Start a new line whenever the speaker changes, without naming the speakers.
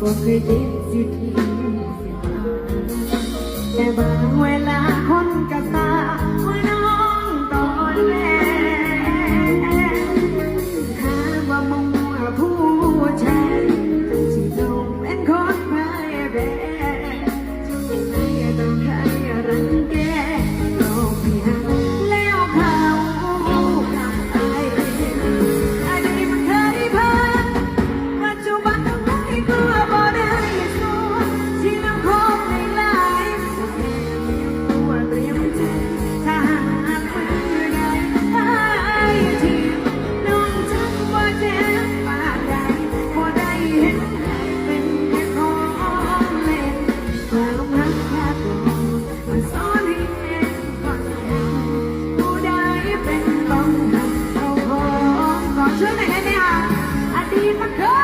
บ่เคยคิดสิทิ้งสิมาแต่บางเวลาคนกับตาว่าน้องตอนแรกหาว่ามัวผู้ชายที่ลงเป็นคนพ่ายแพ้ที่ไม่ต้องใครรังแกโลกที่หักแล้วเขากับไอ้อดีตมันเคยผ่านปัจจุบันต้องไม่กลัวบ่ได้สู้ที่น้ำคงในหลายตัวเตรียมใจถ้าหากมือใดไอ้ที่น้องจำว่าเจ็บปานใดบ่ได้เห็นเป็นแค่ของเล่นความรักแค่ตัวมันซ่อนให้เองก่อนผู้ใดเป็นต้องทำเอาของก่อนช่วยหน่อยได้ไหมคะอดีตมันเคย